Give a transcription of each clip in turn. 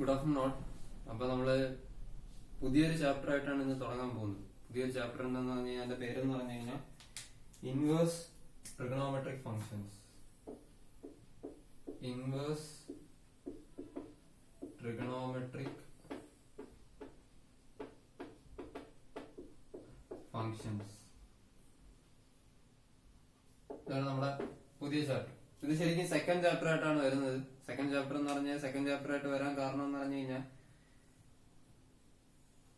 Good afternoon. അപ്പൊ നമ്മള് പുതിയൊരു ചാപ്റ്റർ ആയിട്ടാണ് ഇന്ന് തുടങ്ങാൻ പോകുന്നത്. പുതിയൊരു ചാപ്റ്റർ എന്താന്ന് പറഞ്ഞു കഴിഞ്ഞാൽ, അതിന്റെ പേരെന്ന് പറഞ്ഞു കഴിഞ്ഞാൽ inverse trigonometric functions. Inverse trigonometric functions ഇതാണ് നമ്മുടെ പുതിയ ചാപ്റ്റർ. ഇത് ശരിക്കും സെക്കൻഡ് ചാപ്റ്റർ ആയിട്ടാണ് വരുന്നത്. സെക്കൻഡ് ചാപ്റ്റർ എന്ന് പറഞ്ഞാൽ സെക്കൻഡ് ചാപ്റ്റർ ആയിട്ട് വരാൻ കാരണം എന്ന് പറഞ്ഞു കഴിഞ്ഞാൽ,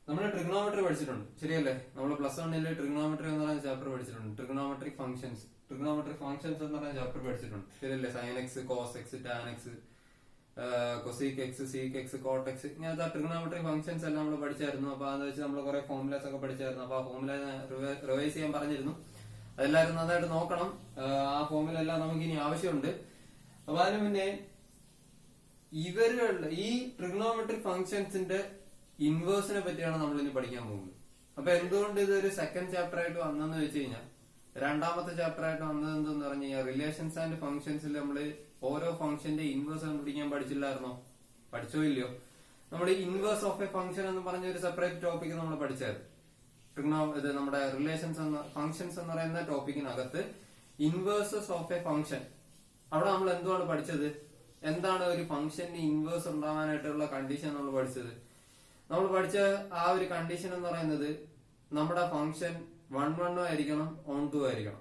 നമ്മൾ ട്രിഗണോമെട്രി പഠിച്ചിട്ടുണ്ട്, ശരിയല്ലേ? നമ്മൾ പ്ലസ് വണ്ണില് ട്രിഗണോമെട്രി എന്ന് പറയുന്ന ചാപ്റ്റർ പഠിച്ചിട്ടുണ്ട്. ട്രിഗണോമെട്രിക് ഫങ്ഷൻസ് എന്ന് പറയുന്ന ചാപ്റ്റർ പഠിച്ചിട്ടുണ്ട്, ശരിയല്ലേ? Sine X, cos X, tan X, cosec X, sec X, cot X, ഇങ്ങനത്തെ ട്രിഗണോമെട്രിക് ഫങ്ഷൻസ് എല്ലാം നമ്മൾ പഠിച്ചായിരുന്നു. അപ്പൊ അത് വെച്ച് നമ്മൾ കുറെ ഫോർമുലാസ് ഒക്കെ പഠിച്ചായിരുന്നു. അപ്പൊ ആ ഫോർമുല റിവൈസ് ചെയ്യാൻ പറഞ്ഞിരുന്നു. അതെല്ലാവരും നന്നായിട്ട് നോക്കണം. ആ ഫോർമുല എല്ലാം നമുക്ക് ഇനി ആവശ്യമുണ്ട്. അപ്പൊ അതിന് മുന്നേ ഇവരുടെ ഈ ട്രിഗണോമെട്രിക് ഫങ്ഷൻസിന്റെ ഇൻവേഴ്സിനെ പറ്റിയാണ് നമ്മൾ ഇനി പഠിക്കാൻ പോകുന്നത്. അപ്പൊ എന്തുകൊണ്ട് ഇതൊരു സെക്കൻഡ് ചാപ്റ്റർ ആയിട്ട് വന്നെന്ന് വെച്ച് കഴിഞ്ഞാൽ, രണ്ടാമത്തെ ചാപ്റ്റർ ആയിട്ട് വന്നത് എന്തെന്ന് പറഞ്ഞു കഴിഞ്ഞാൽ, റിലേഷൻസ് ആൻഡ് ഫംഗ്ഷൻസിൽ നമ്മൾ ഓരോ ഫംഗ്ഷന്റെ ഇൻവേഴ്സ് കണ്ടുപിടിക്കാൻ പഠിച്ചില്ലായിരുന്നോ? പഠിച്ചോ ഇല്ലയോ? നമ്മൾ ഇൻവേഴ്സ് ഓഫ് എ ഫംഗ്ഷൻ എന്ന് പറഞ്ഞ ഒരു സെപ്പറേറ്റ് ടോപ്പിക് നമ്മൾ പഠിച്ചായിരുന്നു. ഇത് നമ്മുടെ റിലേഷൻസ് ഫംഗ്ഷൻസ് എന്ന് പറയുന്ന ടോപ്പിക്കിനകത്ത് ഇൻവേഴ്സസ് ഓഫ് എ ഫംഗ്ഷൻ, അവിടെ നമ്മൾ എന്തുവാണ് പഠിച്ചത്? എന്താണ് ഒരു ഫംഗ്ഷന് ഇൻവേഴ്സ് ഉണ്ടാവാനായിട്ടുള്ള കണ്ടീഷൻ നമ്മൾ പഠിച്ചത്? നമ്മൾ പഠിച്ച ആ ഒരു കണ്ടീഷൻ എന്ന് പറയുന്നത്, നമ്മുടെ ഫംഗ്ഷൻ 1 ആയിരിക്കണം, ഓൺ 2 ആയിരിക്കണം.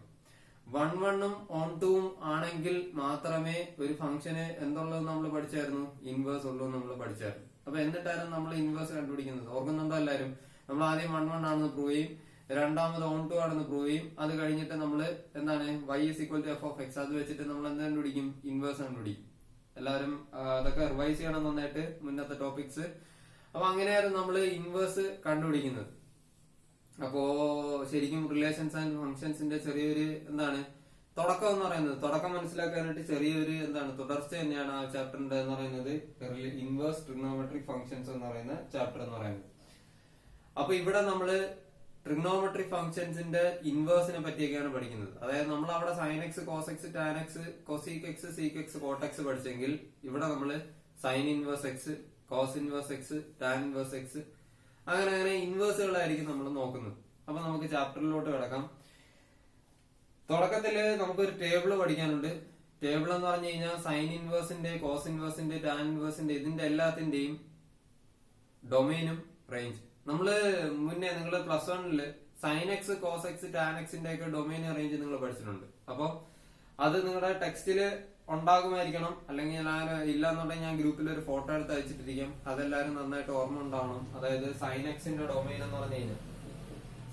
1 ഓൺ 2 ആണെങ്കിൽ മാത്രമേ ഒരു ഫംഗ്ഷന് എന്തുള്ളത് നമ്മൾ പഠിച്ചായിരുന്നു? ഇൻവേഴ്സ് ഉള്ളൂ നമ്മൾ പഠിച്ചായിരുന്നു. അപ്പൊ എന്നിട്ടായിരുന്നു നമ്മൾ ഇൻവേഴ്സ് കണ്ടുപിടിക്കുന്നത്. ഓർക്കുന്നുണ്ടോ എല്ലാവരും? നമ്മൾ ആദ്യം 1 ആണെന്ന് പ്രൂവ് ചെയ്യും, രണ്ടാമത് ഓൺ 2 ആണെന്ന് പ്രൂവ് ചെയ്യും. അത് കഴിഞ്ഞിട്ട് നമ്മൾ എന്താണ് y = f(x), അത് വെച്ചിട്ട് നമ്മൾ എന്ത് കണ്ടുപിടിക്കും? ഇൻവേഴ്സ് കണ്ടുപിടിക്കും. എല്ലാവരും അതൊക്കെ റിവൈസ് ചെയ്യണം നന്നായിട്ട്, മുന്നത്തെ ടോപ്പിക്സ്. അപ്പൊ അങ്ങനെയായിരുന്നു നമ്മൾ ഇൻവേഴ്സ് കണ്ടുപിടിക്കുന്നത്. അപ്പോ ശരിക്കും റിലേഷൻസ് ആൻഡ് ഫംഗ്ഷൻസിന്റെ ചെറിയൊരു തുടക്കം എന്ന് പറയുന്നത്, തുടക്കം മനസ്സിലാക്കാനായിട്ട് ചെറിയൊരു തുടർച്ച തന്നെയാണ് ആ ചാപ്റ്ററിന്റെ എന്ന് പറയുന്നത്, ഇൻവേഴ്സ് ട്രിഗണോമെട്രിക് ഫംഗ്ഷൻസ് എന്ന് പറയുന്ന ചാപ്റ്റർ എന്ന് പറയുന്നത്. അപ്പൊ ഇവിടെ നമ്മള് ട്രിഗണോമെട്രിക് ഫംഗ്ഷൻസിന്റെ ഇൻവേഴ്സിനെ പറ്റിയൊക്കെയാണ് പഠിക്കുന്നത്. അതായത് നമ്മൾ അവിടെ sine X, cos X, tan X, cosec X, sec X, cot X പഠിച്ചെങ്കിൽ, ഇവിടെ നമ്മള് sine inverse X, cos inverse X, tan inverse X, അങ്ങനെ ഇൻവേഴ്സുകളായിരിക്കും നമ്മൾ നോക്കുന്നത്. അപ്പൊ നമുക്ക് ചാപ്റ്ററിലോട്ട് കിടക്കാം. തുടക്കത്തില് നമുക്കൊരു ടേബിള് പഠിക്കാനുണ്ട്. ടേബിൾ എന്ന് പറഞ്ഞു കഴിഞ്ഞാൽ സൈൻ ഇൻവേഴ്സിന്റെ, കോസ് ഇൻവേഴ്സിന്റെ, ടാൻ ഇൻവേഴ്സിന്റെ, ഇതിന്റെ എല്ലാത്തിന്റെയും ഡൊമൈനും റേഞ്ച്. നമ്മള് മുന്നേ നിങ്ങൾ പ്ലസ് വണ്ണില് sine X, cos X, tan എക്സിന്റെ ഒക്കെ ഡൊമൈൻ റേഞ്ച് നിങ്ങൾ പഠിച്ചിട്ടുണ്ട്. അപ്പൊ അത് നിങ്ങളുടെ ടെക്സ്റ്റില് ഉണ്ടാകുമായിരിക്കണം, അല്ലെങ്കിൽ ഇല്ലാന്നുണ്ടെങ്കിൽ ഞാൻ ഗ്രൂപ്പിൽ ഒരു ഫോട്ടോ എടുത്ത് അയച്ചിട്ടിരിക്കും. അതെല്ലാരും നന്നായിട്ട് ഓർമ്മ ഉണ്ടാവണം. അതായത് സൈൻ എക്സിന്റെ ഡൊമൈൻ എന്ന് പറഞ്ഞു കഴിഞ്ഞാൽ,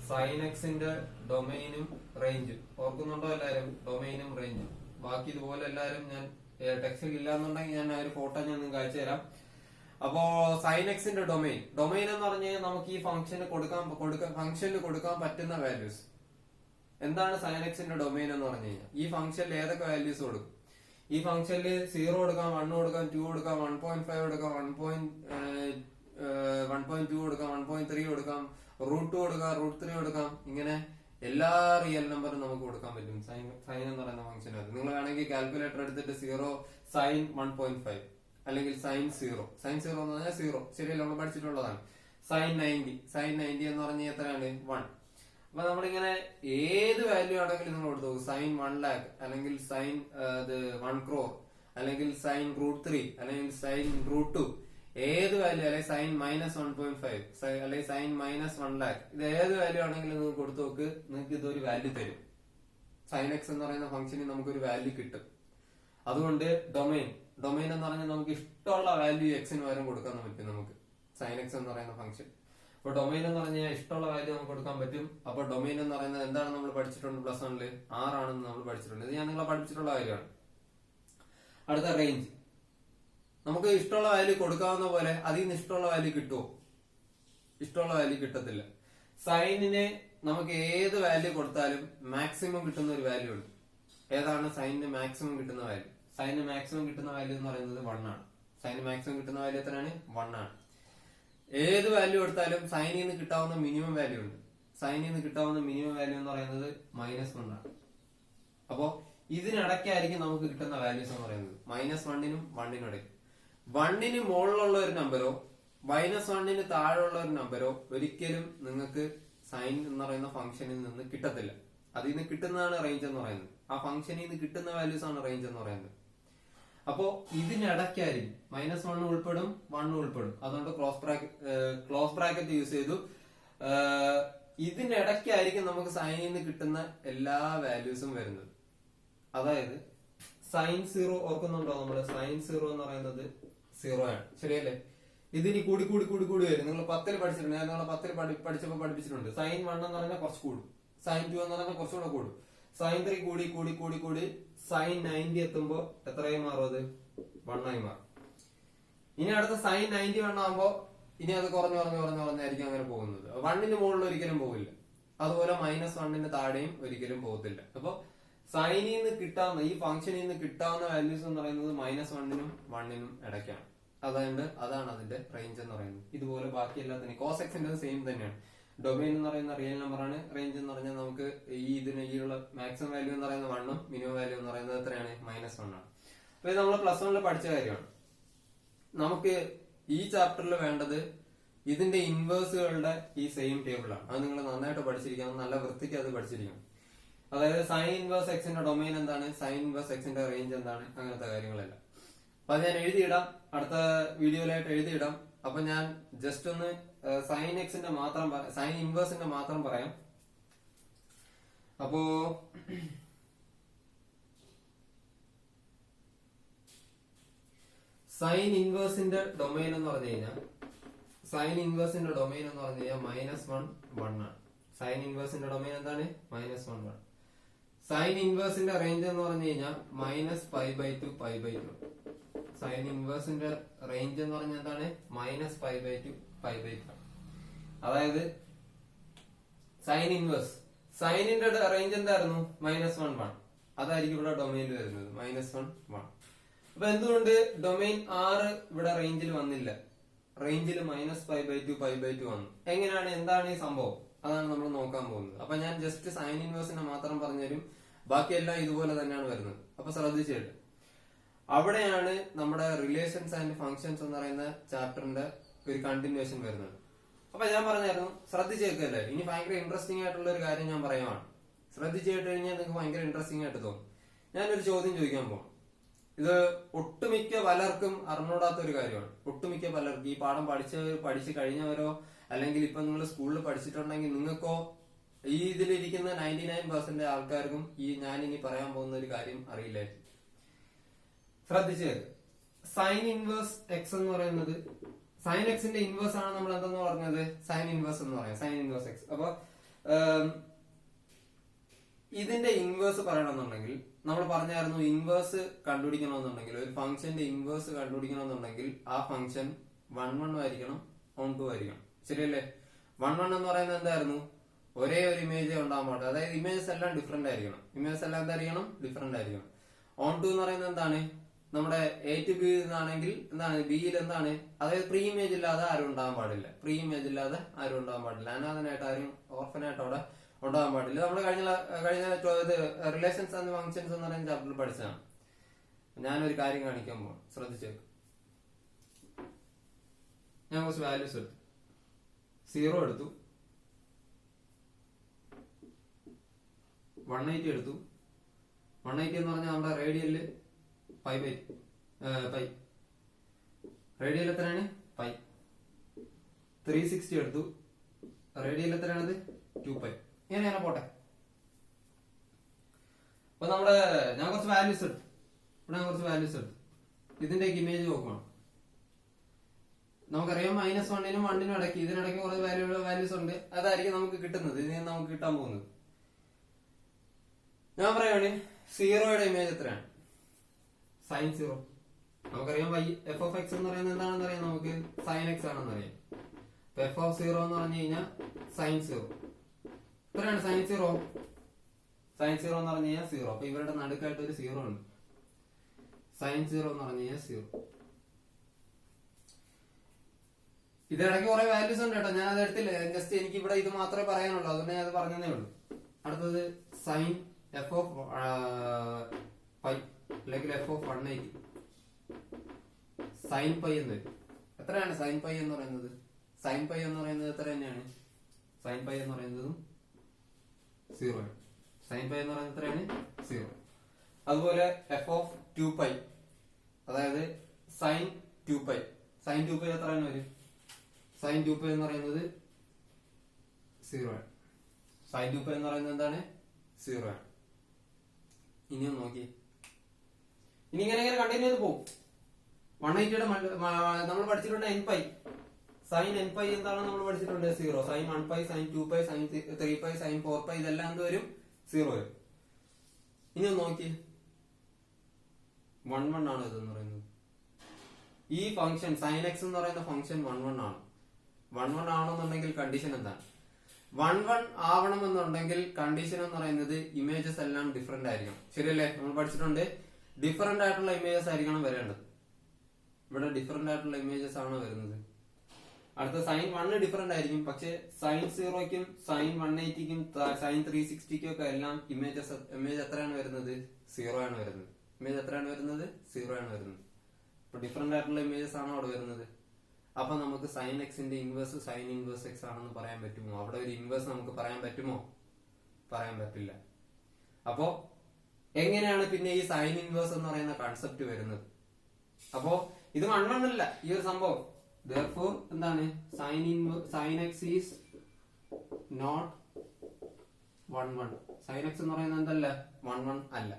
സൈൻ എക്സിന്റെ ഡൊമൈനും റേഞ്ചും ഓർക്കുന്നുണ്ടോ എല്ലാരും? ഡൊമൈനും റേഞ്ചും. ബാക്കി ഇതുപോലെ എല്ലാരും ഞാൻ ടെക്സ്റ്റിൽ ഇല്ലാന്നുണ്ടെങ്കിൽ ഞാൻ ഒരു ഫോട്ടോ ഞാൻ നിങ്ങൾക്ക് അയച്ചു തരാം. അപ്പോ സൈൻ എക്സിന്റെ ഡൊമൈൻ എന്ന് പറഞ്ഞാൽ നമുക്ക് ഈ ഫംഗ്ഷന് ഫംഗ്ഷനിൽ കൊടുക്കാൻ പറ്റുന്ന വാല്യൂസ്. എന്താണ് സൈൻ എക്സിന്റെ ഡൊമൈൻ എന്ന് പറഞ്ഞു കഴിഞ്ഞാൽ, ഈ ഫംഗ്ഷനിൽ ഏതൊക്കെ വാല്യൂസ് കൊടുക്കും? ഈ ഫംഗ്ഷനിൽ 0 കൊടുക്കാം, 1 കൊടുക്കാം, 2 കൊടുക്കാം, 1.5 കൊടുക്കാം, 1.2 കൊടുക്കാം, 1.3 കൊടുക്കാം, √2 കൊടുക്കാം, √3 കൊടുക്കാം. ഇങ്ങനെ എല്ലാ റിയൽ നമ്പറും നമുക്ക് കൊടുക്കാൻ പറ്റും സൈൻ എന്ന് പറയുന്ന ഫംഗ്ഷനകത്ത്. നിങ്ങൾ വേണമെങ്കിൽ കാൽക്കുലേറ്റർ എടുത്തിട്ട് 0 സൈൻ 1.5 അല്ലെങ്കിൽ സൈൻ 0 എന്ന് പറഞ്ഞാൽ 0, ശരിയല്ല? നമ്മൾ പഠിച്ചിട്ടുള്ളതാണ്. സൈൻ 90 എന്ന് പറഞ്ഞാൽ എത്രയാണ്? 1. അപ്പൊ നമ്മളിങ്ങനെ ഏത് വാല്യൂ ആണെങ്കിലും നിങ്ങൾ കൊടുത്തു, സൈൻ 1 lakh, അല്ലെങ്കിൽ സൈൻ 1 crore, അല്ലെങ്കിൽ സൈൻ √3, അല്ലെങ്കിൽ സൈൻ √2, ഏത് വാല്യൂ, അല്ലെങ്കിൽ സൈൻ -1.5, അല്ലെങ്കിൽ സൈൻ -1 lakh, ഇത് ഏത് വാല്യൂ ആണെങ്കിലും നിങ്ങൾ കൊടുത്തു നോക്ക്, നിങ്ങൾക്ക് ഇതൊരു വാല്യൂ തരും. സൈൻ എക്സ് എന്ന് പറയുന്ന ഫംഗ്ഷനിൽ നമുക്കൊരു വാല്യൂ കിട്ടും. അതുകൊണ്ട് ഡൊമൈൻ എന്ന് പറഞ്ഞാൽ നമുക്ക് ഇഷ്ടമുള്ള വാല്യൂ എക്സിന് പകരം കൊടുക്കാൻ പറ്റും നമുക്ക് സൈൻ എക്സ് എന്ന് പറയുന്ന ഫംഗ്ഷൻ. അപ്പൊ ഡൊമൈൻ എന്ന് പറഞ്ഞാൽ ഇഷ്ടമുള്ള വാല്യൂ നമുക്ക് കൊടുക്കാൻ പറ്റും. അപ്പൊ ഡൊമൈൻ എന്ന് പറയുന്നത് എന്താണ് നമ്മൾ പഠിച്ചിട്ടുണ്ട് പ്ലസ് വണ്ണില്? 6 ആണെന്ന് നമ്മൾ പഠിച്ചിട്ടുണ്ട്. ഇത് ഞാൻ നിങ്ങളെ പഠിപ്പിച്ചിട്ടുള്ള കാര്യമാണ്. അടുത്ത റേഞ്ച്. നമുക്ക് ഇഷ്ടമുള്ള വാല്യൂ കൊടുക്കാവുന്ന പോലെ അതിൽ നിന്ന് ഇഷ്ടമുള്ള വാല്യൂ കിട്ടുമോ? ഇഷ്ടമുള്ള വാല്യൂ കിട്ടത്തില്ല. സൈനിന് നമുക്ക് ഏത് വാല്യൂ കൊടുത്താലും മാക്സിമം കിട്ടുന്ന ഒരു വാല്യൂ ഉണ്ട്. ഏതാണ് സൈനിന് മാക്സിമം കിട്ടുന്ന വാല്യൂ? സൈനിന് മാക്സിമം കിട്ടുന്ന വാല്യൂ എന്ന് പറയുന്നത് 1 ആണ്. സൈനിന് മാക്സിമം കിട്ടുന്ന വാല്യൂ എത്രയാണ്? 1 ആണ്. ഏത് വാല്യൂ എടുത്താലും സൈനിൽ നിന്ന് കിട്ടാവുന്ന മിനിമം വാല്യൂ ഉണ്ട്. സൈനിൽ നിന്ന് കിട്ടാവുന്ന മിനിമം വാല്യൂ എന്ന് പറയുന്നത് -1 ആണ്. അപ്പോ ഇതിനിടയ്ക്കായിരിക്കും നമുക്ക് കിട്ടുന്ന വാല്യൂസ് എന്ന് പറയുന്നത്, -1നും 1നും ഇടയ്ക്ക്. 1ന് മുകളിലുള്ള ഒരു നമ്പരോ -1ന് താഴെയുള്ള ഒരു നമ്പരോ ഒരിക്കലും നിങ്ങൾക്ക് സൈൻ എന്ന് പറയുന്ന ഫംഗ്ഷനിൽ നിന്ന് കിട്ടത്തില്ല. അതിൽ നിന്ന് കിട്ടുന്നതാണ് റേഞ്ച് എന്ന് പറയുന്നത്. ആ ഫംഗ്ഷനിൽ നിന്ന് കിട്ടുന്ന വാല്യൂസ് ആണ് റേഞ്ച് എന്ന് പറയുന്നത്. അപ്പോ ഇതിനിടയ്ക്കായിരിക്കും -1 ഉൾപ്പെടും 1 ഉൾപ്പെടും. അതുകൊണ്ട് ക്ലോസ് ബ്രാക്കറ്റ് യൂസ് ചെയ്തു. ഇതിനിടയ്ക്കായിരിക്കും നമുക്ക് സൈനിൽ നിന്ന് കിട്ടുന്ന എല്ലാ വാല്യൂസും വരുന്നത്. അതായത് സൈൻ 0 ഓർക്കുന്നുണ്ടോ? നമ്മള് സൈൻ 0 എന്ന് പറയുന്നത് 0 ആണ്, ശരിയല്ലേ? ഇതിനി കൂടി കൂടി കൂടി കൂടി വരും. നിങ്ങൾ 10ൽ പഠിച്ചിട്ടുണ്ട്, ഞാൻ നിങ്ങളെ 10ൽ പഠിച്ചപ്പോൾ പഠിപ്പിച്ചിട്ടുണ്ട്. സൈൻ 1 എന്ന് പറഞ്ഞാൽ കുറച്ച് കൂടും, സൈൻ 2 എന്ന് പറഞ്ഞാൽ കുറച്ചുകൂടെ കൂടും, സൈൻ 3 കൂടി കൂടി കൂടി കൂടി സൈൻ 90 എത്തുമ്പോ എത്രയായി മാറും? അത് 1 ആയി മാറും. ഇനി അടുത്ത സൈൻ 91 ആകുമ്പോ ഇനി അത് കുറഞ്ഞു കുറഞ്ഞു കുറഞ്ഞു കുറഞ്ഞായിരിക്കും അങ്ങനെ പോകുന്നത്. 1ന് മുകളിൽ ഒരിക്കലും പോകില്ല. അതുപോലെ -1ന് താഴെയും ഒരിക്കലും പോകത്തില്ല. അപ്പൊ സൈനിൽ നിന്ന് കിട്ടാവുന്ന, ഈ ഫംഗ്ഷനിൽ നിന്ന് കിട്ടാവുന്ന വാല്യൂസ് എന്ന് പറയുന്നത് -1നും 1നും ഇടയ്ക്കാണ്. അതാണ് അതിന്റെ റേഞ്ച് എന്ന് പറയുന്നത്. ഇതുപോലെ ബാക്കി എല്ലാത്തിനും കോസ് എക്സിന്റെ സെയിം തന്നെയാണ്. ഡൊമൈൻ എന്ന് പറയുന്ന റിയൽ നമ്പർ ആണ്. റേഞ്ച് എന്ന് പറഞ്ഞാൽ നമുക്ക് ഈ ഉള്ള മാക്സിമം വാല്യൂ എന്ന് പറയുന്നത് 1ഉം മിനിമം വാല്യൂ എന്ന് പറയുന്നത് എത്രയാണ്? -1 ആണ്. അപ്പൊ ഇത് നമ്മൾ +1 പഠിച്ച കാര്യമാണ്. നമുക്ക് ഈ ചാപ്റ്ററിൽ വേണ്ടത് ഇതിന്റെ ഇൻവേഴ്സുകളുടെ ഈ സെയിം ടേബിൾ ആണ്. അത് നിങ്ങൾ നന്നായിട്ട് പഠിച്ചിരിക്കണം, നല്ല വൃത്തിക്ക് അത് പഠിച്ചിരിക്കണം. അതായത് സൈൻ ഇൻവേഴ്സ് എക്സിന്റെ ഡൊമൈൻ എന്താണ്, സൈൻ ഇൻവേഴ്സ് എക്സിന്റെ റേഞ്ച് എന്താണ്, അങ്ങനത്തെ കാര്യങ്ങളെല്ലാം. അപ്പൊ അത് ഞാൻ എഴുതിയിടാം, അടുത്ത വീഡിയോയിലായിട്ട് എഴുതിയിടാം. അപ്പൊ ഞാൻ ജസ്റ്റ് ഒന്ന് സൈൻ എക്സിന്റെ മാത്രം, സൈൻ ഇൻവേഴ്സിന്റെ മാത്രം പറയാം. അപ്പോ സൈൻ ഇൻവേഴ്സിന്റെ ഡൊമൈൻ എന്ന് പറഞ്ഞു കഴിഞ്ഞാൽ -1 1 ആണ്. സൈൻ ഇൻവേഴ്സിന്റെ ഡൊമൈൻ എന്താണ്? -1 1. സൈൻ ഇൻവേഴ്സിന്റെ റേഞ്ച് എന്ന് പറഞ്ഞു കഴിഞ്ഞാൽ -π/2 π/2. സൈൻ ഇൻവേഴ്സിന്റെ റേഞ്ച് എന്ന് പറഞ്ഞാൽ എന്താണ്? -π/2 π/2. അതായത് സൈൻ ഇൻവേഴ്സ്, സൈനിന്റെ റേഞ്ച് എന്തായിരുന്നു? -1 1. അതായിരിക്കും ഇവിടെ ഡൊമൈനിൽ വരുന്നത്, -1 1. അപ്പൊ എന്തുകൊണ്ട് ഡൊമൈൻ 6 ഇവിടെ റേഞ്ചിൽ വന്നില്ല? റേഞ്ചിൽ -π/2 π/2 വന്നു. എങ്ങനെയാണ്, എന്താണ് ഈ സംഭവം? അതാണ് നമ്മൾ നോക്കാൻ പോകുന്നത്. അപ്പൊ ഞാൻ ജസ്റ്റ് സൈൻ ഇൻവേഴ്സിനെ മാത്രം പറഞ്ഞുതരും, ബാക്കിയെല്ലാം ഇതുപോലെ തന്നെയാണ് വരുന്നത്. അപ്പൊ ശ്രദ്ധിച്ചിട്ട് അവിടെയാണ് നമ്മുടെ റിലേഷൻസ് ആൻഡ് ഫങ്ഷൻസ് എന്ന് പറയുന്ന ചാപ്റ്ററിന്റെ ഒരു കണ്ടിന്യൂഷൻ വരുന്നത്. അപ്പൊ ഞാൻ പറഞ്ഞായിരുന്നു, ശ്രദ്ധിച്ചേക്കല്ലേ. ഇനി ഭയങ്കര ഇൻട്രസ്റ്റിംഗ് ആയിട്ടുള്ള ഒരു കാര്യം ഞാൻ പറയുവാണ്. ശ്രദ്ധിച്ചു കേട്ട് കഴിഞ്ഞാൽ നിങ്ങൾക്ക് ഭയങ്കര ഇൻട്രസ്റ്റിംഗ് ആയിട്ട് തോന്നും. ഞാനൊരു ചോദ്യം ചോദിക്കാൻ പോകും. ഇത് ഒട്ടുമിക്ക പലർക്കും അറിഞ്ഞൂടാത്ത ഒരു കാര്യമാണ്. ഒട്ടുമിക്ക പലർക്കും ഈ പാഠം പഠിച്ചു കഴിഞ്ഞവരോ അല്ലെങ്കിൽ ഇപ്പൊ നിങ്ങൾ സ്കൂളിൽ പഠിച്ചിട്ടുണ്ടെങ്കിൽ നിങ്ങൾക്കോ ഈ ഇതിലിരിക്കുന്ന 99% ആൾക്കാർക്കും ഈ ഞാൻ ഇനി പറയാൻ പോകുന്ന ഒരു കാര്യം അറിയില്ലായിരിക്കും. ശ്രദ്ധിച്ചത് സൈൻ ഇൻവേഴ്സ് എക്സ് എന്ന് പറയുന്നത്, സൈൻ എക്സിന്റെ ഇൻവേഴ്സ് ആണ് നമ്മൾ എന്തെന്ന് പറഞ്ഞത്? സൈൻ ഇൻവേഴ്സ് എന്ന് പറയാം, സൈൻ ഇൻവേഴ്സ് എക്സ്. അപ്പൊ ഇതിന്റെ ഇൻവേഴ്സ് പറയണമെന്നുണ്ടെങ്കിൽ നമ്മൾ പറഞ്ഞായിരുന്നു, ഇൻവേഴ്സ് കണ്ടുപിടിക്കണമെന്നുണ്ടെങ്കിൽ, ഒരു ഫംഗ്ഷന്റെ ഇൻവേഴ്സ് കണ്ടുപിടിക്കണമെന്നുണ്ടെങ്കിൽ ആ ഫംഗ്ഷൻ 1 1 ആയിരിക്കണം, ഓൺ 2 ആയിരിക്കണം, ശരിയല്ലേ? 1 1 എന്ന് പറയുന്നത് എന്തായിരുന്നു? ഒരേ ഒരു ഇമേജ് ഉണ്ടാകാൻ പാടില്ല. അതായത് ഇമേജസ് എല്ലാം ഡിഫറെന്റ് ആയിരിക്കണം. ഇമേജസ് എല്ലാം എന്തായിരിക്കണം? ഡിഫറെന്റ് ആയിരിക്കണം. ഓൺ 2 എന്ന് പറയുന്നത് എന്താണ്? നമ്മുടെ എ ടു ബി എന്നാണെങ്കിൽ എന്താണ്? ബിയിൽ എന്താണ്? അതായത് പ്രീ ഇമേജ് ഇല്ലാതെ ആരും ഉണ്ടാകാൻ പാടില്ല. പ്രീ ഇമേജ് ഇല്ലാതെ ആരും ഉണ്ടാകാൻ പാടില്ല. അനാഥനായിട്ട് ആരും, ഓർഫനായിട്ട് അവിടെ ഉണ്ടാകാൻ പാടില്ല. നമ്മൾ കഴിഞ്ഞ റിലേഷൻസ് ആൻഡ് ഫങ്ഷൻസ് എന്ന് പറയുന്ന ചാപ്റ്ററിൽ പഠിച്ചതാണ്. ഞാനൊരു കാര്യം കാണിക്കാൻ പോകും, ശ്രദ്ധിച്ചേക്കും. ഞാൻ കുറച്ച് വാല്യൂസ് എടുത്തു. 0 എടുത്തു, 180 എടുത്തു. 180 എന്ന് പറഞ്ഞാൽ നമ്മുടെ റേഡിയലില് π. റേഡിയൽ എത്രയാണ്? π. 360 എടുത്തു, റേഡിയൽ എത്രയാണത്? 2π. ഇങ്ങനെ പോട്ടെ. അപ്പൊ ഞാൻ കുറച്ച് വാല്യൂസ് എടുത്തു. ഇതിന്റെ ഇമേജ് നോക്കണം. നമുക്കറിയാം -1നും 1നും ഇടയ്ക്ക്, ഇതിനിടയ്ക്ക് കുറച്ച് വാല്യൂസ് ഉണ്ട്. അതായിരിക്കും നമുക്ക് കിട്ടുന്നത്. ഇതിന് നമുക്ക് കിട്ടാൻ പോകുന്നത്. ഞാൻ പറയുകയാണ്, 0യുടെ ഇമേജ് എത്രയാണ്? സൈൻ 0. നമുക്കറിയാം f of x എന്ന് പറയുന്നത് എന്താണെന്ന് അറിയാം, നമുക്ക് സൈൻ x ആണെന്ന് അറിയാം. f of 0 എന്ന് പറഞ്ഞു കഴിഞ്ഞാൽ സൈൻ 0. എത്രയാണ് സൈൻ 0? സൈൻ 0 എന്ന് പറഞ്ഞു കഴിഞ്ഞാൽ 0. അപ്പൊ ഇവരുടെ നടുക്കായിട്ട് ഒരു 0 ഉണ്ട്. സൈൻ 0 എന്ന് പറഞ്ഞു കഴിഞ്ഞാൽ 0. ഇതിനിടയ്ക്ക് കുറെ വാല്യൂസ് ഉണ്ട് കേട്ടോ, ഞാൻ അത് എടുത്തില്ല. ജസ്റ്റ് എനിക്ക് ഇവിടെ ഇത് മാത്രമേ പറയാനുള്ളൂ, അതുകൊണ്ട് ഞാൻ അത് പറഞ്ഞതേ ഉള്ളൂ. അടുത്തത് സൈൻ f of π അല്ലെങ്കിൽ f of 180. സൈൻ പൈ എന്ന് വരും. എത്രയാണ് സൈൻ പൈ എന്ന് പറയുന്നത്? സൈൻ പൈ എന്ന് പറയുന്നത് എത്ര തന്നെയാണ്? സൈൻ പൈ എന്ന് പറയുന്നതും 0 ആണ്. സൈൻ പൈ എന്ന് പറയുന്നത് എത്രയാണ്? 0. അതുപോലെ എഫ് ഓഫ് 2π, അതായത് സൈൻ 2π. സൈൻ 2π എത്രയാണ് വരും? സൈൻ 2π എന്ന് പറയുന്നത് 0 ആണ്. സൈൻ 2π എന്ന് പറയുന്നത് എന്താണ്? 0 ആണ്. ഇനിയും നോക്കി, ഇനി ഇങ്ങനെ കണ്ടിന്യൂ ചെയ്ത് പോകും. 180യുടെ നമ്മൾ പഠിച്ചിട്ടുണ്ട് nπ. സൈൻ nπ എന്താണ് നമ്മൾ പഠിച്ചിട്ടുണ്ട്? 0. സൈൻ 1π, സൈൻ 2π, സൈൻ 3π, സൈൻ 4π ഇതെല്ലാം എന്ത് വരും? 0 വരും. ഇനി ഒന്ന് നോക്കി, 1 ആണ് ഇതെന്ന് പറയുന്നത്. ഈ ഫംഗ്ഷൻ സൈൻ എക്സ് എന്ന് പറയുന്ന ഫംഗ്ഷൻ 1 ആണ്. 1 ആണെന്നുണ്ടെങ്കിൽ കണ്ടീഷൻ എന്താണ്? 1 ആവണമെന്നുണ്ടെങ്കിൽ കണ്ടീഷൻ എന്ന് പറയുന്നത് ഇമേജസ് എല്ലാം ഡിഫറെന്റ് ആയിരിക്കണം. ശരിയല്ലേ? നമ്മൾ പഠിച്ചിട്ടുണ്ട് ഡിഫറെന്റ് ആയിട്ടുള്ള ഇമേജസ് ആയിരിക്കണം വരേണ്ടത്. ഇവിടെ ഡിഫറെന്റ് ആയിട്ടുള്ള ഇമേജസ് ആണ് വരുന്നത്. അടുത്ത സൈൻ 1 ഡിഫറെന്റ് ആയിരിക്കും, പക്ഷെ സൈൻ 0ക്കും സൈൻ 180ക്കും സൈൻ 360ക്കും ഒക്കെ എല്ലാം ഇമേജ് എത്രയാണ് വരുന്നത്? 0 ആണ് വരുന്നത്. ഇമേജ് എത്രയാണ് വരുന്നത്? 0 ആണ് വരുന്നത്. അപ്പൊ ഡിഫറെന്റ് ആയിട്ടുള്ള ഇമേജസ് ആണോ അവിടെ വരുന്നത്? അപ്പൊ നമുക്ക് സൈൻ എക്സിന്റെ ഇൻവേഴ്സ് സൈൻ ഇൻവേഴ്സ് എക്സ് ആണെന്ന് പറയാൻ പറ്റുമോ? അവിടെ ഒരു ഇൻവേഴ്സ് നമുക്ക് പറയാൻ പറ്റുമോ? പറയാൻ പറ്റില്ല. അപ്പോ എങ്ങനെയാണ് പിന്നെ ഈ സൈൻ ഇൻവേഴ്സ് എന്ന് പറയുന്ന കൺസെപ്റ്റ് വരുന്നത്? അപ്പോ ഇത് 1 അല്ല ഈ ഒരു സംഭവം. therefore എന്താണ്? Sine X is not 1 sine X എന്ന് പറയുന്നത് എന്തല്ല? 1 അല്ല.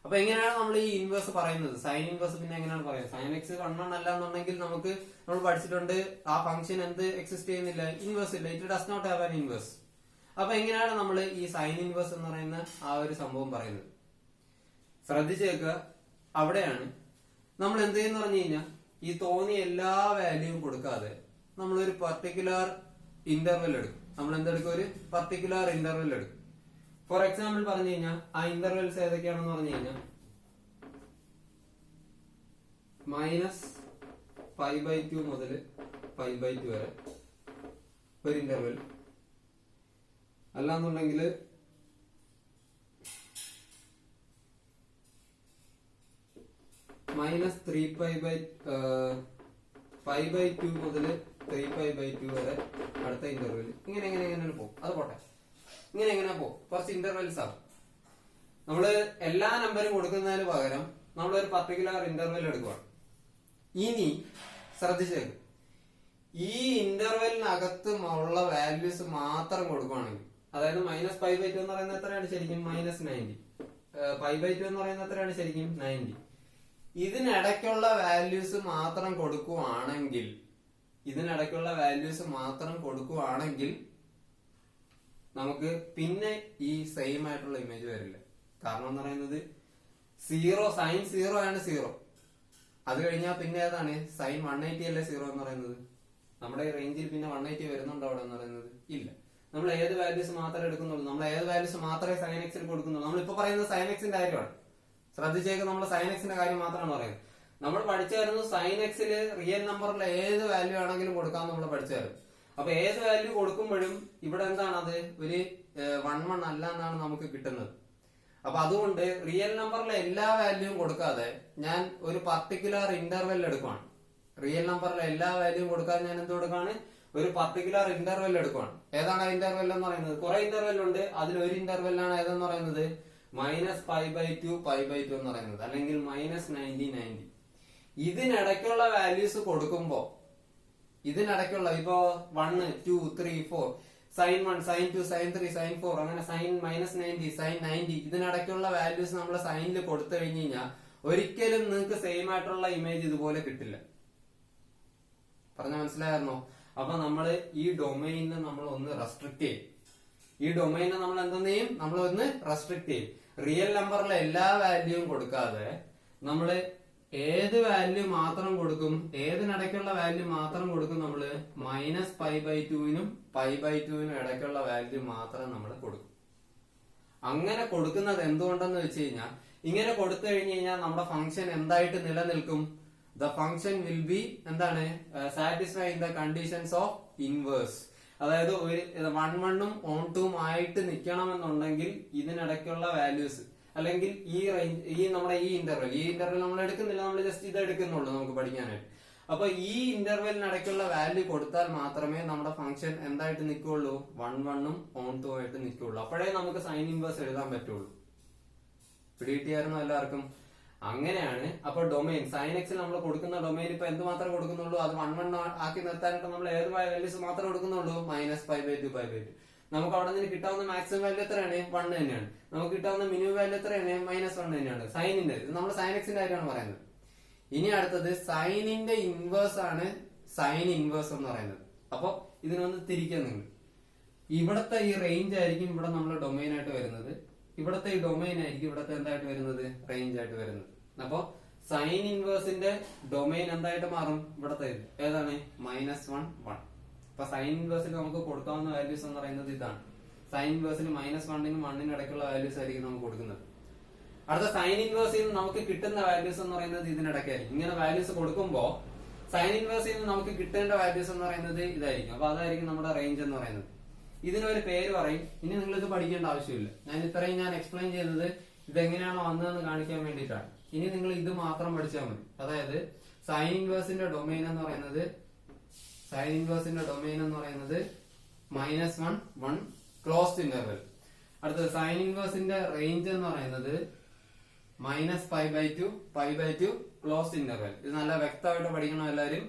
അപ്പൊ എങ്ങനെയാണ് നമ്മൾ ഈ ഇൻവേഴ്സ് പറയുന്നത്? സൈൻ ഇൻവേഴ്സ് പിന്നെ എങ്ങനെയാണ് പറയുന്നത്? സൈൻ എക്സ് 1 അല്ല എന്നുണ്ടെങ്കിൽ നമുക്ക് നമ്മൾ പഠിച്ചിട്ടുണ്ട് ആ ഫംഗ്ഷൻ എന്ത് എക്സിസ്റ്റ് ചെയ്യുന്നില്ല? ഇൻവേഴ്സ് ഇല്ല. It does not have an inverse. അപ്പൊ എങ്ങനെയാണ് നമ്മൾ ഈ സൈൻ ഇൻവേഴ്സ് എന്ന് പറയുന്ന ആ ഒരു സംഭവം പറയുന്നത്? ശ്രദ്ധിച്ചേക്കുക, അവിടെയാണ് നമ്മൾ എന്ത് ചെയ്യുന്ന പറഞ്ഞു കഴിഞ്ഞാൽ ഈ തോന്നിയ എല്ലാ വാല്യൂവും കൊടുക്കാതെ നമ്മൾ ഒരു പർട്ടിക്കുലർ ഇന്റർവെൽ എടുക്കും. നമ്മൾ എന്തെടുക്കും? ഒരു പർട്ടിക്കുലർ ഇന്റർവെൽ എടുക്കും. ഫോർ എക്സാമ്പിൾ പറഞ്ഞു കഴിഞ്ഞാൽ ആ ഇന്റർവെൽസ് ഏതൊക്കെയാണെന്ന് പറഞ്ഞു കഴിഞ്ഞാൽ -π/2 മുതൽ π/2 വരെ ഒരു ഇന്റർവെൽ. അല്ലാന്നുണ്ടെങ്കിൽ -3π/2 മുതൽ 3π/2 വരെ അടുത്ത ഇന്റർവെൽ. ഇങ്ങനെ പോകും. അത് പോട്ടെ, ഇങ്ങനെ പോകും. കുറച്ച് ഇന്റർവെൽസ് ആവും. നമ്മള് എല്ലാ നമ്പരും കൊടുക്കുന്നതിന് പകരം നമ്മളൊരു പർട്ടിക്കുലർ ഇന്റർവെൽ എടുക്കുകയാണ്. ഇനി ശ്രദ്ധിച്ചേക്ക്, ഈ ഇന്റർവെലിനകത്ത് ഉള്ള വാല്യൂസ് മാത്രം കൊടുക്കുകയാണെങ്കിൽ, അതായത് -π/2 എന്ന് പറയുന്നത് എത്രയാണ് ശരിക്കും? -90. π/2 എന്ന് പറയുന്നത് എത്രയാണ് ശരിക്കും? 90. ഇതിനിടയ്ക്കുള്ള വാല്യൂസ് മാത്രം കൊടുക്കുകയാണെങ്കിൽ നമുക്ക് പിന്നെ ഈ സെയിം ആയിട്ടുള്ള ഇമേജ് വരില്ല. കാരണം എന്ന് പറയുന്നത് 0 സൈൻ 0 ആണ് 0. അത് കഴിഞ്ഞാൽ പിന്നെ ഏതാണ്? സൈൻ 180 അല്ലേ 0 എന്ന് പറയുന്നത്? നമ്മുടെ ഈ റേഞ്ചിൽ പിന്നെ 180 വരുന്നുണ്ടോ അവിടെ എന്ന് പറയുന്നത്? ഇല്ല. നമ്മൾ ഏത് വാല്യൂസ് മാത്രമേ എടുക്കുന്നുള്ളൂ? നമ്മൾ ഏത് വാല്യൂസ് മാത്രമേ സൈൻ എക്സിൽ കൊടുക്കുന്നുള്ളൂ? നമ്മളിപ്പോ പറയുന്നത് സൈൻ എക്സിന്റെ കാര്യമാണ്. ശ്രദ്ധിച്ചേക്ക്, നമ്മൾ സൈൻ എക്സിന്റെ കാര്യം മാത്രമാണ് പറയുന്നത്. നമ്മൾ പഠിച്ചായിരുന്നു സൈൻ എക്സിൽ റിയൽ നമ്പറിൽ ഏത് വാല്യൂ ആണെങ്കിലും കൊടുക്കാൻ നമ്മൾ പഠിച്ചായിരുന്നു. അപ്പൊ ഏത് വാല്യൂ കൊടുക്കുമ്പോഴും ഇവിടെ എന്താണ്? അത് ഒരു 1 അല്ല എന്നാണ് നമുക്ക് കിട്ടുന്നത്. അപ്പൊ അതുകൊണ്ട് റിയൽ നമ്പറിലെ എല്ലാ വാല്യൂവും കൊടുക്കാതെ ഞാൻ ഒരു പർട്ടിക്കുലർ ഇന്റർവെൽ എടുക്കുവാണ്. റിയൽ നമ്പറിലെ എല്ലാ വാല്യൂവും കൊടുക്കാതെ ഞാൻ എന്ത് കൊടുക്കാണ്? ഒരു പർട്ടിക്കുലർ ഇന്റർവെൽ എടുക്കുവാണ്. ഏതാണ് ആ ഇന്റർവെൽ എന്ന് പറയുന്നത്? കുറെ ഇന്റർവെൽ ഉണ്ട്. അതിൽ ഒരു ഇന്റർവെല്ലാണ് ഏതെന്ന് പറയുന്നത്? -π/2 π/2 എന്ന് പറയുന്നത്, അല്ലെങ്കിൽ -90 90. ഇതിനിടയ്ക്കുള്ള വാല്യൂസ് കൊടുക്കുമ്പോ ഇതിനിടയ്ക്കുള്ള ഇപ്പോ 1 2 3 4 സൈൻ 1 സൈൻ 2 സൈൻ 3 സൈൻ 4 അങ്ങനെ സൈൻ -90 സൈൻ 90 ഇതിനിടയ്ക്കുള്ള വാല്യൂസ് നമ്മൾ സൈനിൽ കൊടുത്തു കഴിഞ്ഞു കഴിഞ്ഞാൽ ഒരിക്കലും നിങ്ങൾക്ക് സെയിം ആയിട്ടുള്ള ഇമേജ് ഇതുപോലെ കിട്ടില്ല. പറഞ്ഞ മനസ്സിലായിരുന്നോ? അപ്പൊ നമ്മള് ഈ ഡൊമൈനെ നമ്മൾ ഒന്ന് റെസ്ട്രിക്ട് ചെയ്യും. ഈ ഡൊമൈനെ നമ്മൾ എന്തെന്ന് ചെയ്യും? നമ്മൾ ഒന്ന് റെസ്ട്രിക്ട് ചെയ്യും. റിയൽ നമ്പറിലെ എല്ലാ വാല്യൂവും കൊടുക്കാതെ നമ്മള് ഏത് വാല്യൂ മാത്രം കൊടുക്കും? ഏതിനിടയ്ക്കുള്ള വാല്യൂ മാത്രം കൊടുക്കും? നമ്മള് -π/2നും π/2നും ഇടയ്ക്കുള്ള വാല്യൂ മാത്രം നമ്മൾ കൊടുക്കും. അങ്ങനെ കൊടുക്കുന്നത് എന്തുകൊണ്ടെന്ന് വെച്ച് കഴിഞ്ഞാൽ, ഇങ്ങനെ കൊടുത്തു കഴിഞ്ഞു കഴിഞ്ഞാൽ നമ്മുടെ ഫംഗ്ഷൻ എന്തായിട്ട് നിലനിൽക്കും? ദ ഫംഗ്ഷൻ വിൽ ബി എന്താണ്? Satisfying the conditions of inverse. അതായത് ഒരു 1 1ഉം 2ഉം ആയിട്ട് നിൽക്കണമെന്നുണ്ടെങ്കിൽ ഇതിനിടയ്ക്കുള്ള വാല്യൂസ്, അല്ലെങ്കിൽ ഈ റേഞ്ച് നമ്മുടെ ഈ ഇന്റർവെൽ നമ്മൾ എടുക്കുന്നില്ല, നമ്മൾ ജസ്റ്റ് ഇത് എടുക്കുന്നുള്ളൂ നമുക്ക് പഠിക്കാനായിട്ട്. അപ്പൊ ഈ ഇന്റർവെലിനിടയ്ക്കുള്ള വാല്യൂ കൊടുത്താൽ മാത്രമേ നമ്മുടെ ഫംഗ്ഷൻ എന്തായിട്ട് നിൽക്കുള്ളൂ, 1 1 ഉം ഓൺ 2 ആയിട്ട് നിൽക്കുള്ളൂ. അപ്പോഴേ നമുക്ക് സൈൻ ഇൻവേഴ്സ് എഴുതാൻ പറ്റുള്ളൂ. പിടികിട്ടിയായിരുന്നു എല്ലാവർക്കും? അങ്ങനെയാണ്. അപ്പൊ ഡൊമൈൻ സൈൻ എക്സിൽ നമ്മൾ കൊടുക്കുന്ന ഡൊമൈൻ ഇപ്പൊ എന്ത് മാത്രമേ കൊടുക്കുന്നുള്ളൂ, അത് 1 1 ആക്കി നിർത്താനായിട്ട് നമ്മൾ ഏത് വാല്യൂസ് മാത്രമേ കൊടുക്കുന്നുള്ളൂ, -π/2 π/2. നമുക്ക് അവിടെ നിന്ന് കിട്ടാവുന്ന മാക്സിമം വാല്യൂ എത്രയാണ്, 1 തന്നെയാണ്. നമുക്ക് കിട്ടാവുന്ന മിനിമം വാല്യൂ എത്രയാണ്, -1 തന്നെയാണ്. സൈനിന്റെ ഇത് നമ്മൾ സൈൻ എക്സിന്റെ കാര്യമാണ് പറയുന്നത്. ഇനി അടുത്തത് സൈനിന്റെ ഇൻവേഴ്സ് ആണ് സൈൻ ഇൻവേഴ്സ് എന്ന് പറയുന്നത്. അപ്പൊ ഇതിനൊന്ന് തിരിക്കാൻ നിങ്ങൾ, ഇവിടത്തെ ഈ റേഞ്ച് ആയിരിക്കും ഇവിടെ നമ്മൾ ഡൊമൈൻ ആയിട്ട് വരുന്നത്, ഇവിടത്തെ ഈ ഡൊമൈൻ ആയിരിക്കും ഇവിടത്തെ എന്തായിട്ട് വരുന്നത്, റേഞ്ച് ആയിട്ട് വരുന്നത്. അപ്പൊ സൈൻ ഇൻവേഴ്സിന്റെ ഡൊമൈൻ എന്തായിട്ട് മാറും, ഇവിടത്തെ ഏതാണ്, -1 1. അപ്പൊ സൈൻ ഇൻവേഴ്സിൽ നമുക്ക് കൊടുക്കാവുന്ന വാല്യൂസ് എന്ന് പറയുന്നത് ഇതാണ്. സൈൻ ഇൻവേഴ്സിന് -1 നും 1 നും ഇടയ്ക്കുള്ള വാല്യൂസ് ആയിരിക്കും നമുക്ക് കൊടുക്കുന്നത്. അടുത്ത സൈൻ ഇൻവേഴ്സിൽ നിന്ന് നമുക്ക് കിട്ടുന്ന വാല്യൂസ് എന്ന് പറയുന്നത് ഇതിനിടയ്ക്കായിരിക്കും. ഇങ്ങനെ വാല്യൂസ് കൊടുക്കുമ്പോൾ സൈൻ ഇൻവേഴ്സിൽ നിന്ന് നമുക്ക് കിട്ടേണ്ട വാല്യൂസ് എന്ന് പറയുന്നത് ഇതായിരിക്കും. അപ്പൊ അതായിരിക്കും നമ്മുടെ റേഞ്ച് എന്ന് പറയുന്നത്. ഇതിനൊരു പേര് പറയും. ഇനി നിങ്ങൾ ഇത് പഠിക്കേണ്ട ആവശ്യമില്ല, ഞാൻ ഇത്രയും എക്സ്പ്ലെയിൻ ചെയ്തത് ഇതെങ്ങനെയാണോ വന്നതെന്ന് കാണിക്കാൻ വേണ്ടിയിട്ടാണ്. ഇനി നിങ്ങൾ ഇത് മാത്രം പഠിച്ചാൽ മതി. അതായത് സൈൻ ഇൻവേഴ്സിന്റെ ഡൊമൈൻ എന്ന് പറയുന്നത് -1 1 ക്ലോസ്ഡ് ഇന്റർവെൽ. അടുത്തത് സൈൻ ഇൻവേഴ്സിന്റെ റേഞ്ച് എന്ന് പറയുന്നത് -π/2 π/2 ക്ലോസ്ഡ് ഇന്റർവെൽ. ഇത് നല്ല വ്യക്തമായിട്ട് പഠിക്കണം എല്ലാവരും.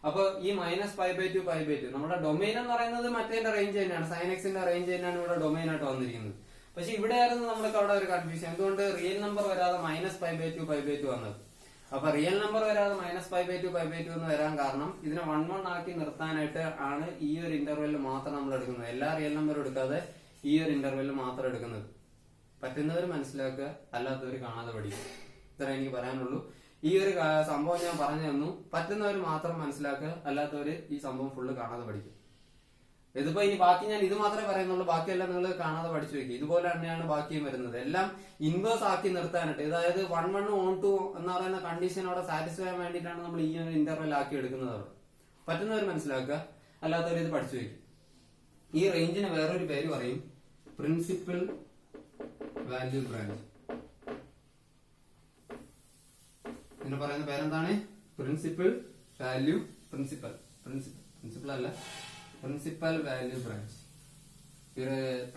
അപ്പൊ ഈ -π/2 π/2 നമ്മുടെ ഡൊമൈൻ എന്ന് പറയുന്നത് മറ്റേ റേഞ്ച് തന്നെയാണ്, സൈൻ എക്സിന്റെ റേഞ്ച് തന്നെയാണ് ഇവിടെ ഡൊമൈൻ ആയിട്ട് വന്നിരിക്കുന്നത്. പക്ഷെ ഇവിടെ ആയിരുന്നു നമ്മൾക്ക് അവിടെ ഒരു കൺഫ്യൂഷൻ, എന്തുകൊണ്ട് റിയൽ നമ്പർ വരാതെ -π/2 π/2 വന്നത്. അപ്പൊ റിയൽ നമ്പർ വരാതെ -π/2 π/2 എന്ന് വരാൻ കാരണം ഇതിനെ 1 1 ആക്കി നിർത്താനായിട്ട് ആണ് ഈ ഒരു ഇന്റർവെല്ലിൽ മാത്രം നമ്മൾ എടുക്കുന്നത്. എല്ലാ റിയൽ നമ്പറും എടുക്കാതെ ഈ ഒരു ഇന്റർവെല്ലിൽ മാത്രം എടുക്കുന്നത്. പറ്റുന്നവർ മനസ്സിലാക്കുക, അല്ലാത്തവർ കാണാതെ പഠിക്കുക. ഇത്ര എനിക്ക് പറയാനുള്ളൂ. ഈ ഒരു സംഭവം ഞാൻ പറഞ്ഞു തന്നു, പറ്റുന്നവർ മാത്രം മനസ്സിലാക്കുക, അല്ലാത്തവർ ഈ സംഭവം ഫുള്ള് കാണാതെ പഠിക്കുക. ഇതിപ്പോ ഇനി ബാക്കി ഞാൻ ഇത് മാത്രമേ പറയുന്നുള്ളൂ, ബാക്കിയെല്ലാം നിങ്ങൾ കാണാതെ പഠിച്ചു വെക്കുക. ഇതുപോലെ തന്നെയാണ് ബാക്കിയും വരുന്നത്. എല്ലാം ഇൻവേഴ്സ് ആക്കി നിർത്താനായിട്ട്, അതായത് 1 1 ഓൺ 2 എന്ന് പറയുന്ന കണ്ടീഷനോടെ സാറ്റിസ്ഫൈ ചെയ്യാൻ വേണ്ടിയിട്ടാണ് നമ്മൾ ഈ ഒരു ഇന്റർവെൽ ആക്കി എടുക്കുന്നത്. പറ്റുന്നവർ മനസ്സിലാക്കുക, അല്ലാത്തവർ ഇത് പഠിച്ചു വെക്കുക. ഈ റേഞ്ചിന് വേറൊരു പേര് പറയും, പ്രിൻസിപ്പൽ വാല്യൂ ബ്രാഞ്ച്. ഇതിന് പറയുന്ന പേരെന്താണ്, പ്രിൻസിപ്പൽ വാല്യൂ ബ്രാഞ്ച്. ഈ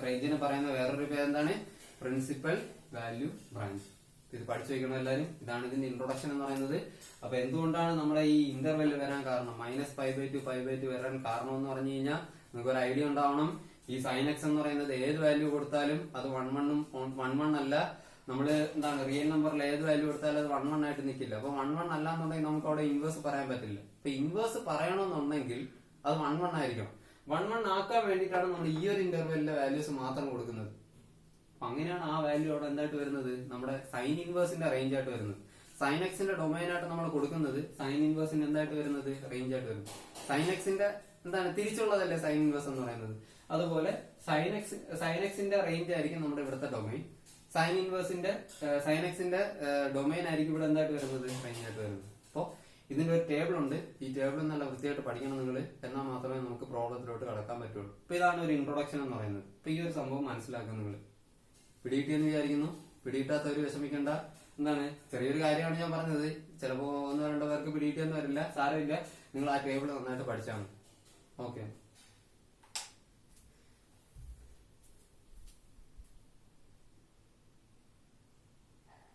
റേഞ്ചിന് പറയുന്ന വേറൊരു പേരെന്താണ്, പ്രിൻസിപ്പൽ വാല്യൂ ബ്രാഞ്ച്. ഇത് പഠിച്ചു വെക്കണം എല്ലാവരും. ഇതാണ് ഇതിന്റെ ഇൻട്രൊഡക്ഷൻ എന്ന് പറയുന്നത്. അപ്പൊ എന്തുകൊണ്ടാണ് നമ്മുടെ ഈ ഇന്റർവെൽ വരാൻ കാരണം, -π/2 π/2 വരാൻ കാരണം എന്ന് പറഞ്ഞു കഴിഞ്ഞാൽ നിങ്ങൾക്ക് ഒരു ഐഡിയ ഉണ്ടാവണം. ഈ സൈൻ എക്സ് എന്ന് പറയുന്നത് ഏത് വാല്യൂ കൊടുത്താലും അത് 1 1 അല്ല. നമ്മള് എന്താണ് റിയൽ നമ്പറിൽ ഏത് വാല്യൂ കൊടുത്താലും അത് 1 1 ആയിട്ട് നിൽക്കില്ല. അപ്പൊ 1 1 അല്ല എന്നുണ്ടെങ്കിൽ നമുക്ക് അവിടെ ഇൻവേഴ്സ് പറയാൻ പറ്റില്ല. അപ്പൊ ഇൻവേഴ്സ് പറയണമെന്നുണ്ടെങ്കിൽ അത് 1 1 ആയിരിക്കണം. 1 1 ആക്കാൻ വേണ്ടിയിട്ടാണ് നമ്മൾ ഈ ഒരു ഇന്റർവെല്ലിലെ വാല്യൂസ് മാത്രം കൊടുക്കുന്നത്. അപ്പൊ അങ്ങനെയാണ് ആ വാല്യൂ അവിടെ എന്തായിട്ട് വരുന്നത്, നമ്മുടെ സൈൻ ഇൻവേഴ്സിന്റെ റേഞ്ച് ആയിട്ട് വരുന്നത്. സൈൻ എക്സിന്റെ ഡൊമൈൻ ആയിട്ട് നമ്മൾ കൊടുക്കുന്നത് സൈൻ ഇൻവേഴ്സിന്റെ എന്തായിട്ട് വരുന്നത്, റേഞ്ച് ആയിട്ട് വരുന്നത്. സൈൻ എക്സിന്റെ എന്താണ് തിരിച്ചുള്ളതല്ലേ സൈൻ ഇൻവേഴ്സ് എന്ന് പറയുന്നത്. അതുപോലെ സൈൻ എക്സിന്റെ റേഞ്ച് ആയിരിക്കും നമ്മുടെ ഇവിടുത്തെ ഡൊമൈൻ. സൈൻ എക്സിന്റെ ഡൊമൈൻ ആയിരിക്കും ഇവിടെ എന്തായിട്ട് വരുന്നത്, റേഞ്ച് ആയിട്ട് വരുന്നത്. അപ്പോ ഇതിന്റെ ഒരു ടേബിൾ ഉണ്ട്. ഈ ടേബിൾ നല്ല വൃത്തിയായിട്ട് പഠിക്കണം നിങ്ങൾ, എന്നാൽ മാത്രമേ നമുക്ക് പ്രോബ്ലത്തിലോട്ട് കടക്കാൻ പറ്റുള്ളൂ. അപ്പൊ ഇതാണ് ഒരു ഇൻട്രൊഡക്ഷൻ എന്ന് പറയുന്നത്. അപ്പൊ ഈ ഒരു സംഭവം മനസ്സിലാക്കുക നിങ്ങൾ. പിടികിട്ടിയെന്ന് വിചാരിക്കുന്നു. പിടികിട്ടാത്തവര് വിഷമിക്കേണ്ട. എന്താണ്, ചെറിയൊരു കാര്യമാണ് ഞാൻ പറഞ്ഞത്. ചിലപ്പോ 1 2 പേർക്ക് പിടികിട്ടിയെന്ന് വരില്ല, സാരമില്ല. നിങ്ങൾ ആ ടേബിൾ നന്നായിട്ട് പഠിച്ചാൽ മതി. ഓക്കെ.